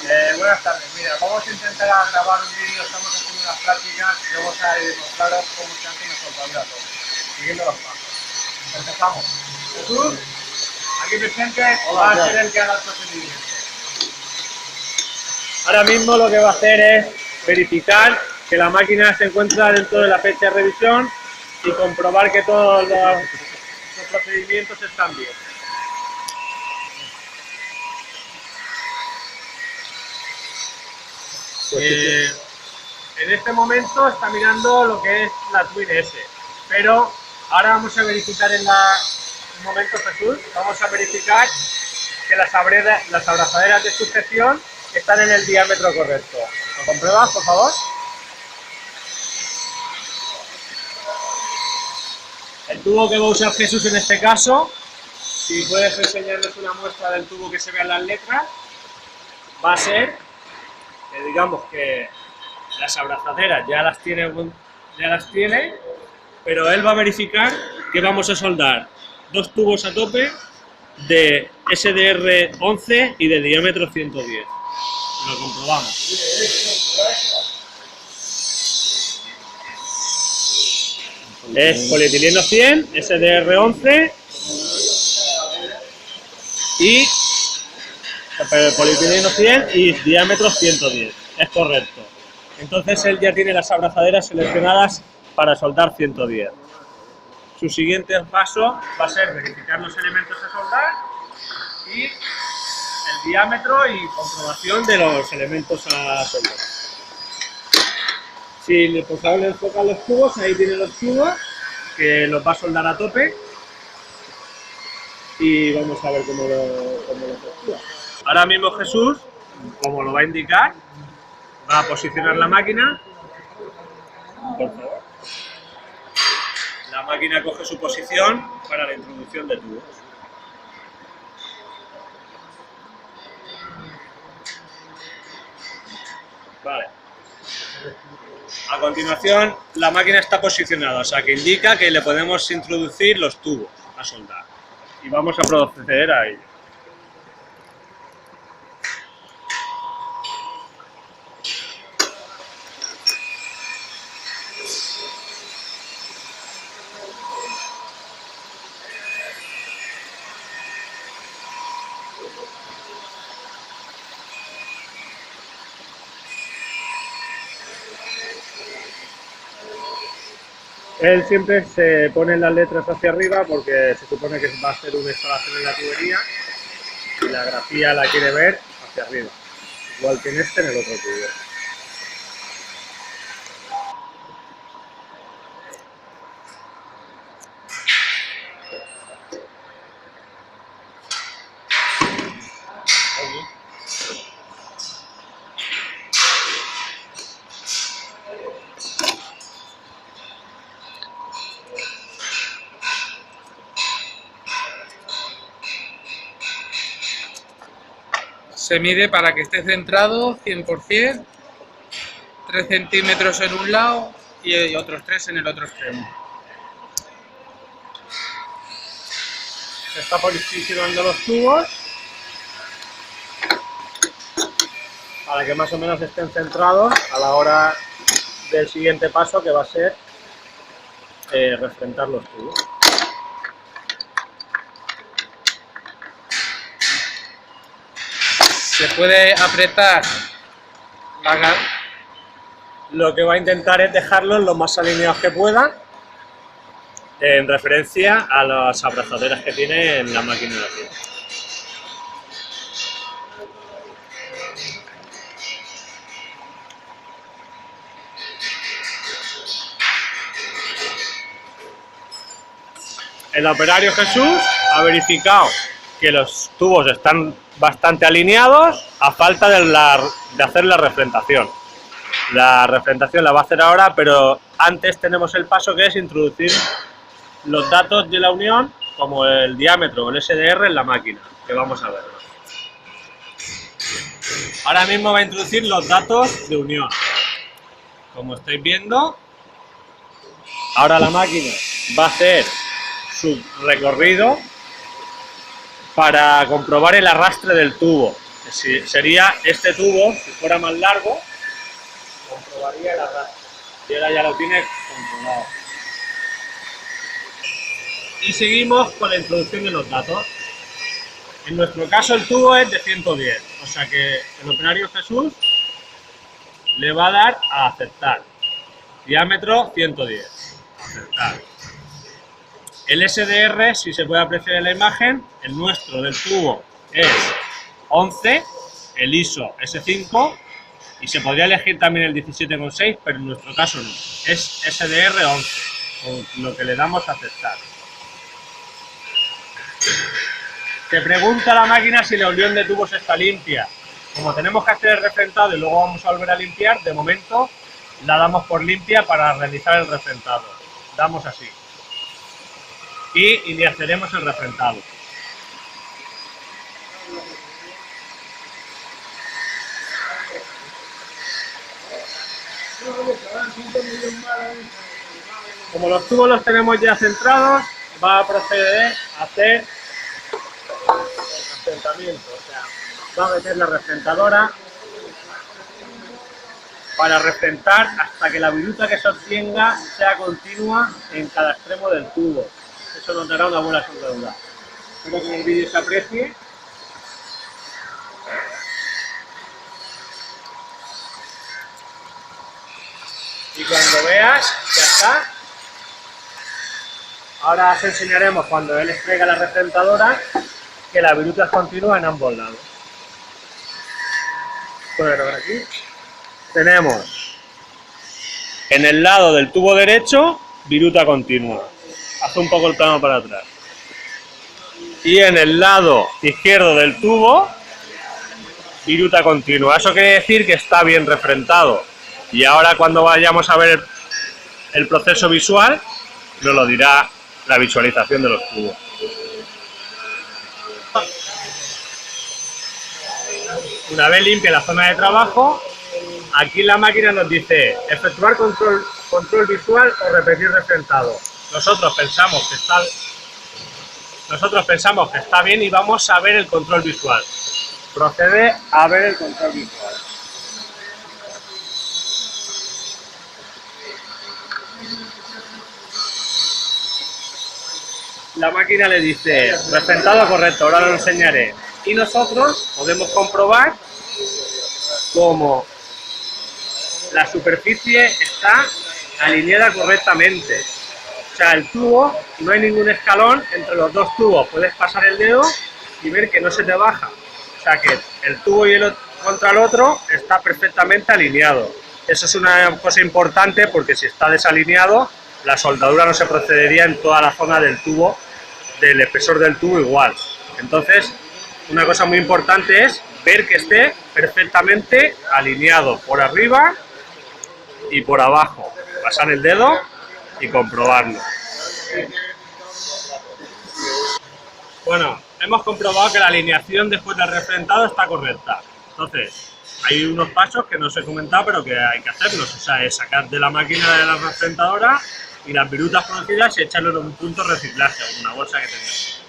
Buenas tardes, mira, vamos a intentar grabar un vídeo, estamos haciendo unas prácticas y vamos a demostraros cómo se hace una soldadura todo, siguiendo los pasos. Empezamos. Jesús, aquí presente, va a ser el que haga el procedimiento. Ahora mismo lo que va a hacer es verificar que la máquina se encuentra dentro de la fecha de revisión y comprobar que todos los procedimientos están bien. En este momento está mirando lo que es la Twin S, pero ahora vamos a verificar un momento, Jesús, vamos a verificar que las abrazaderas de sujeción están en el diámetro correcto. ¿Lo compruebas, por favor? El tubo que va a usar Jesús en este caso, si puedes enseñarnos una muestra del tubo que se vean las letras, va a ser, digamos que las abrazaderas ya las tiene, pero él va a verificar que vamos a soldar dos tubos a tope de SDR11 y de diámetro 110. Lo comprobamos. Es polietileno 100, SDR11 y polietileno 100 y diámetro 110. Es correcto. Entonces él ya tiene las abrazaderas seleccionadas para soldar 110. Su siguiente paso va a ser verificar los elementos a soldar y el diámetro y comprobación de los elementos a soldar. Si por favor le enfocan los tubos, ahí tiene los tubos que los va a soldar a tope y vamos a ver cómo lo efectúa. Ahora mismo Jesús, como lo va a indicar, va a posicionar la máquina. Por favor. La máquina coge su posición para la introducción de tubos. Vale. A continuación, la máquina está posicionada, o sea que indica que le podemos introducir los tubos a soldar. Y vamos a proceder a ello. Él siempre se pone las letras hacia arriba porque se supone que va a hacer una instalación en la tubería y la grafía la quiere ver hacia arriba, igual que en el otro tubo. Se mide para que esté centrado 100%, 3 centímetros en un lado y otros 3 en el otro extremo. Se está posicionando los tubos para que más o menos estén centrados a la hora del siguiente paso, que va a ser refrentar los tubos. Se puede apretar Lo que va a intentar es dejarlos lo más alineados que pueda en referencia a las abrazaderas que tiene en la máquina de aquí. El operario Jesús ha verificado que los tubos están bastante alineados a falta de hacer la refrentación. La refrentación la va a hacer ahora, pero antes tenemos el paso que es introducir los datos de la unión, como el diámetro o el SDR en la máquina, que vamos a ver. Ahora mismo va a introducir los datos de unión. Como estáis viendo, ahora la máquina va a hacer su recorrido para comprobar el arrastre del tubo. sería este tubo, si fuera más largo, comprobaría el arrastre. Y ahora ya lo tiene controlado. Y seguimos con la introducción de los datos. En nuestro caso el tubo es de 110, o sea que el operario Jesús le va a dar a aceptar. Diámetro 110, aceptar. El SDR, si se puede apreciar en la imagen, el nuestro del tubo es 11, el ISO S5 y se podría elegir también el 17,6, pero en nuestro caso no, es SDR 11, con lo que le damos a aceptar. Te pregunta la máquina si la unión de tubos está limpia. Como tenemos que hacer el refrentado y luego vamos a volver a limpiar, de momento la damos por limpia para realizar el refrentado. Damos así. Y iniciaremos el refrentado. Como los tubos los tenemos ya centrados, va a proceder a hacer el refrentamiento, o sea, va a meter la refrentadora para refrentar hasta que la viruta que se obtenga sea continua en cada extremo del tubo. Eso nos dará una buena soldadura. Espero que en el vídeo se aprecie. Y cuando veas, ya está. Ahora os enseñaremos cuando él extraiga la refrentadora que la viruta es continua en ambos lados. Ponerlo por aquí. Tenemos en el lado del tubo derecho viruta continua. Haz un poco el plano para atrás. Y en el lado izquierdo del tubo viruta continua. Eso quiere decir que está bien refrentado. Y ahora cuando vayamos a ver el proceso visual nos lo dirá la visualización de los tubos. Una vez limpia la zona de trabajo, aquí la máquina nos dice efectuar control visual o repetir refrentado. Nosotros pensamos que está bien y vamos a ver el control visual. Procede a ver el control visual. La máquina le dice refrentado correcto, ahora lo enseñaré. Y nosotros podemos comprobar cómo la superficie está alineada correctamente. O sea, el tubo, no hay ningún escalón entre los dos tubos. Puedes pasar el dedo y ver que no se te baja. O sea que el tubo y el contra el otro está perfectamente alineado. Eso es una cosa importante porque si está desalineado, la soldadura no se procedería en toda la zona del tubo, del espesor del tubo igual. Entonces, una cosa muy importante es ver que esté perfectamente alineado por arriba y por abajo. Pasar el dedo y comprobarlo. Bueno, hemos comprobado que la alineación después del refrentado está correcta. Entonces, hay unos pasos que no os he comentado, pero que hay que hacerlos. O sea, es sacar de la máquina de la refrentadora y las virutas producidas y echarlo en un punto de reciclaje o una bolsa que tengáis.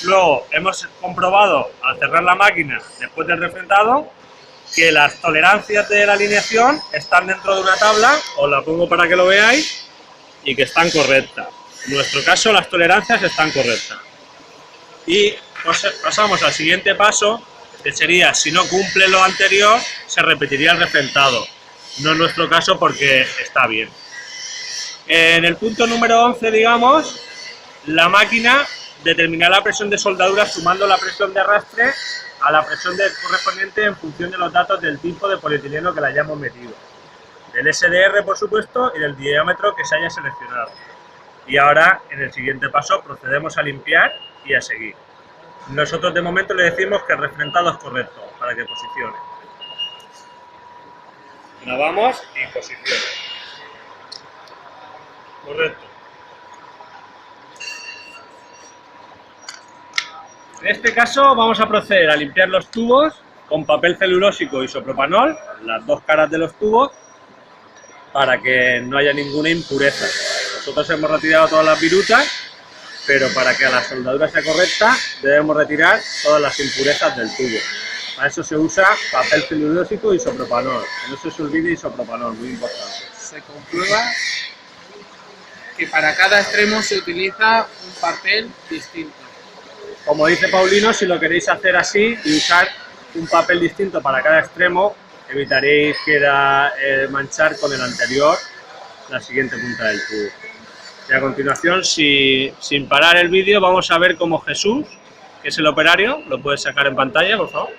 Luego, hemos comprobado al cerrar la máquina después del refrentado que las tolerancias de la alineación están dentro de una tabla, os la pongo para que lo veáis, y que están correctas. En nuestro caso, las tolerancias están correctas. Y pasamos al siguiente paso, que sería, si no cumple lo anterior, se repetiría el refrentado. No en nuestro caso porque está bien. En el punto número 11, digamos, la máquina determinará la presión de soldadura sumando la presión de arrastre a la presión correspondiente en función de los datos del tipo de polietileno que le hayamos metido. Del SDR, por supuesto, y del diámetro que se haya seleccionado. Y ahora, en el siguiente paso, procedemos a limpiar y a seguir. Nosotros de momento le decimos que el refrentado es correcto para que posicione. Grabamos y posicione. Correcto. En este caso vamos a proceder a limpiar los tubos con papel celulósico isopropanol, las dos caras de los tubos, para que no haya ninguna impureza. Nosotros hemos retirado todas las virutas, pero para que la soldadura sea correcta debemos retirar todas las impurezas del tubo. Para eso se usa papel celulósico y isopropanol. Que no se os olvide isopropanol, muy importante. Se comprueba que para cada extremo se utiliza un papel distinto. Como dice Paulino, si lo queréis hacer así y usar un papel distinto para cada extremo, evitaréis manchar con el anterior la siguiente punta del tubo. Y a continuación, sin parar el vídeo, vamos a ver cómo Jesús, que es el operario, lo puedes sacar en pantalla, por favor,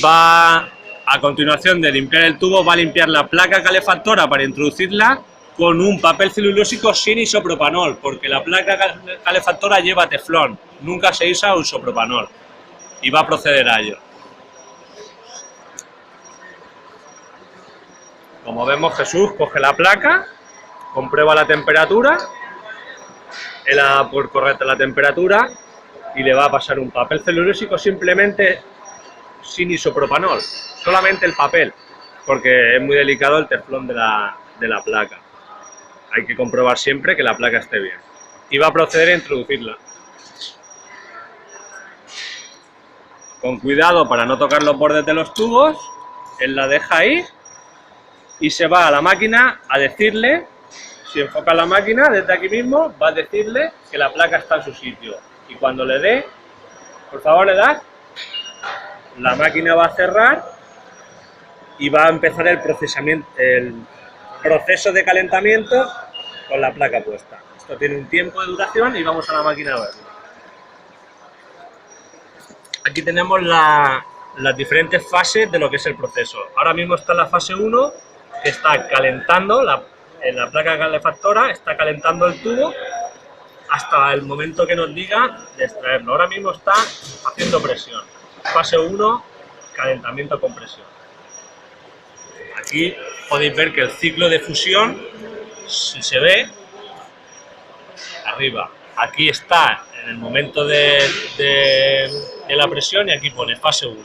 va a continuación de limpiar el tubo, va a limpiar la placa calefactora para introducirla con un papel celulósico sin isopropanol, porque la placa calefactora lleva teflón, nunca se usa isopropanol, y va a proceder a ello. Como vemos, Jesús coge la placa, comprueba la temperatura, él da por correcta la temperatura y le va a pasar un papel celulósico simplemente sin isopropanol, solamente el papel, porque es muy delicado el teflón de la placa. Hay que comprobar siempre que la placa esté bien. Y va a proceder a introducirla. Con cuidado para no tocar los bordes de los tubos, él la deja ahí y se va a la máquina a decirle, si enfoca la máquina desde aquí mismo, va a decirle que la placa está en su sitio. Y cuando le dé, por favor le das, la máquina va a cerrar y va a empezar el proceso de calentamiento con la placa puesta. Esto tiene un tiempo de duración y vamos a la máquina a verlo. Aquí tenemos las diferentes fases de lo que es el proceso. Ahora mismo está en la fase 1, que está calentando en la placa calefactora, está calentando el tubo hasta el momento que nos diga de extraerlo. Ahora mismo está haciendo presión. Fase 1, calentamiento con presión. Aquí podéis ver que el ciclo de fusión, si se ve, arriba. Aquí está en el momento de la presión y aquí pone fase 1.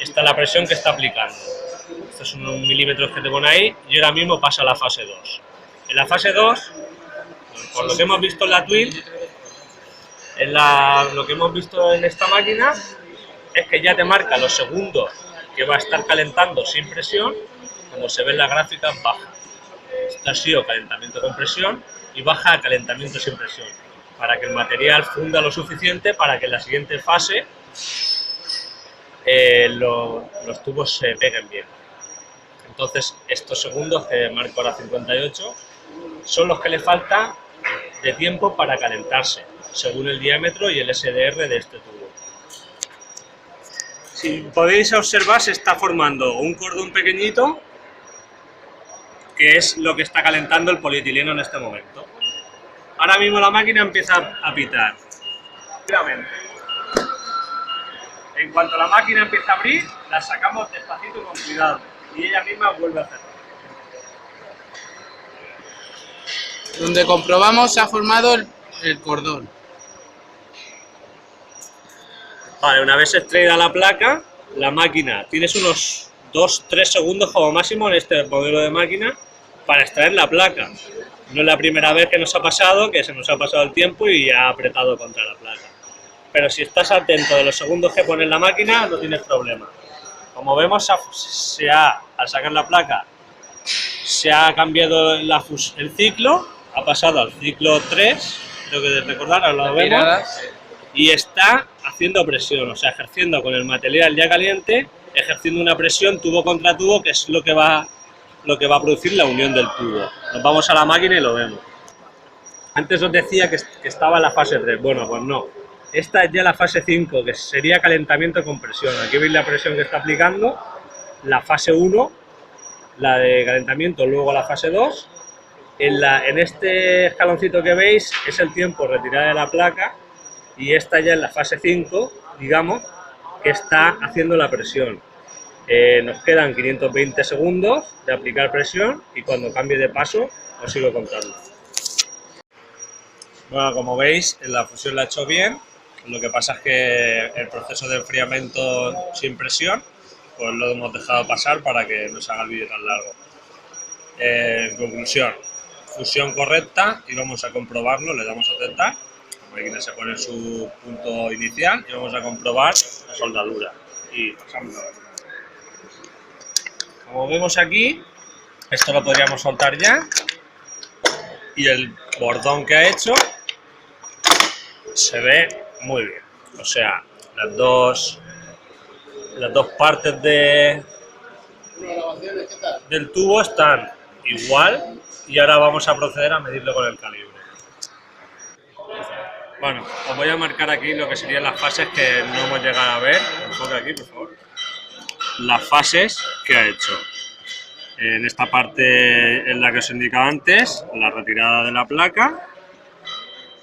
Esta es la presión que está aplicando. Estos son unos milímetros que te pone ahí y ahora mismo pasa a la fase 2. En la fase 2, por lo que hemos visto en la Twin, lo que hemos visto en esta máquina es que ya te marca los segundos que va a estar calentando sin presión. Como se ve en la gráfica, baja. Esto ha sido calentamiento con presión y baja a calentamiento sin presión, para que el material funda lo suficiente para que en la siguiente fase los tubos se peguen bien. Entonces, estos segundos, que marco ahora 58, son los que le falta de tiempo para calentarse, según el diámetro y el SDR de este tubo. Si podéis observar, se está formando un cordón pequeñito, que es lo que está calentando el polietileno en este momento. Ahora mismo la máquina empieza a pitar. En cuanto la máquina empieza a abrir, la sacamos despacito y con cuidado, y ella misma vuelve a cerrar. Donde comprobamos se ha formado el cordón. Vale, una vez extraída la placa, la máquina, tienes unos 2-3 segundos como máximo en este modelo de máquina para extraer la placa. No es la primera vez que nos ha pasado, que se nos ha pasado el tiempo y ha apretado contra la placa. Pero si estás atento de los segundos que pone en la máquina, no tienes problema. Como vemos, al sacar la placa, se ha cambiado el ciclo, ha pasado al ciclo 3, creo que de recordar, ahora lo vemos, y está haciendo presión, o sea, ejerciendo con el material ya caliente, ejerciendo una presión tubo contra tubo, que es lo que va a producir la unión del tubo. Nos vamos a la máquina y lo vemos. Antes os decía que estaba en la fase 3, bueno, pues no. Esta es ya la fase 5, que sería calentamiento con presión. Aquí veis la presión que está aplicando, la fase 1, la de calentamiento, luego la fase 2. En este escaloncito que veis es el tiempo retirada de la placa, y esta ya es la fase 5, digamos, que está haciendo la presión. Nos quedan 520 segundos de aplicar presión y cuando cambie de paso os sigo contando. Bueno, como veis, la fusión la ha hecho bien. Lo que pasa es que el proceso de enfriamiento sin presión pues lo hemos dejado pasar para que no se haga el vídeo tan largo. En conclusión, fusión correcta y vamos a comprobarlo, le damos a aceptar. La máquina se pone en su punto inicial y vamos a comprobar la soldadura. y pasamos. Como vemos aquí, esto lo podríamos soltar ya. Y el bordón que ha hecho se ve muy bien. O sea, las dos partes del tubo están igual y ahora vamos a proceder a medirlo con el calibre. Bueno, os voy a marcar aquí lo que serían las fases que no hemos llegado a ver. Enfoca aquí, por favor. Las fases que ha hecho. En esta parte en la que os indicaba antes, la retirada de la placa,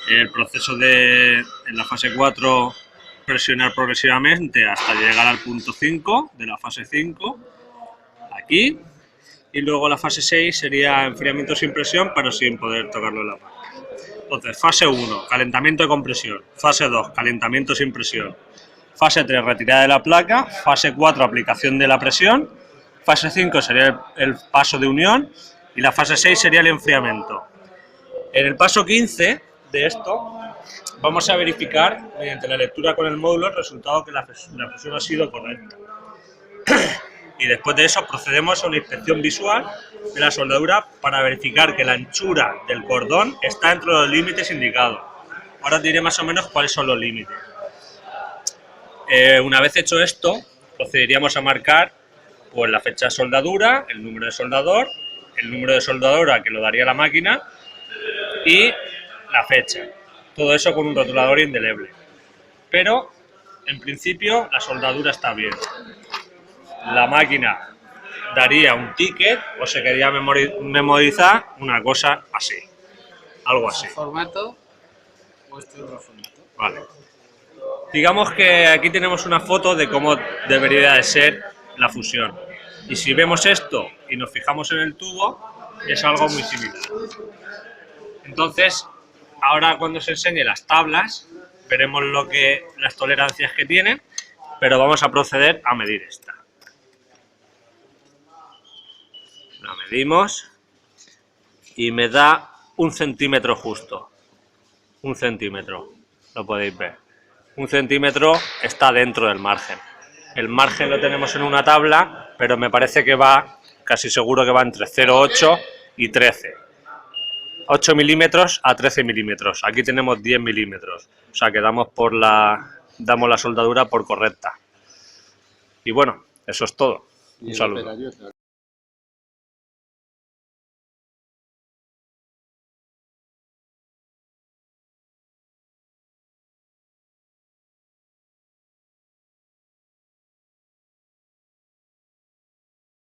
el proceso de, en la fase 4, presionar progresivamente hasta llegar al punto 5 de la fase 5, aquí, y luego la fase 6 sería enfriamiento sin presión, pero sin poder tocarlo en la placa. Entonces, fase 1, calentamiento de compresión, fase 2, calentamiento sin presión, fase 3, retirada de la placa, fase 4, aplicación de la presión, fase 5 sería el paso de unión y la fase 6 sería el enfriamiento. En el paso 15 de esto vamos a verificar mediante la lectura con el módulo el resultado que la presión ha sido correcta. Y después de eso procedemos a una inspección visual de la soldadura para verificar que la anchura del cordón está dentro de los límites indicados. Ahora os diré más o menos cuáles son los límites. Una vez hecho esto, procederíamos a marcar pues la fecha de soldadura, el número de soldador, el número de soldadura que lo daría la máquina y la fecha. Todo eso con un rotulador indeleble. Pero, en principio, la soldadura está bien. La máquina daría un ticket o se quería memorizar una cosa así. Algo así. ¿Formato o este otro formato? Vale. Digamos que aquí tenemos una foto de cómo debería de ser la fusión. Y si vemos esto y nos fijamos en el tubo, es algo muy similar. Entonces, ahora cuando se enseñe las tablas, veremos las tolerancias que tienen, pero vamos a proceder a medir esta. La medimos y me da 1 centímetro justo. 1 centímetro, lo podéis ver. 1 centímetro está dentro del margen. El margen lo tenemos en una tabla, pero me parece que va, casi seguro que va entre 0,8 y 13. 8 milímetros a 13 milímetros. Aquí tenemos 10 milímetros. O sea que damos la soldadura por correcta. Y bueno, eso es todo. Un saludo.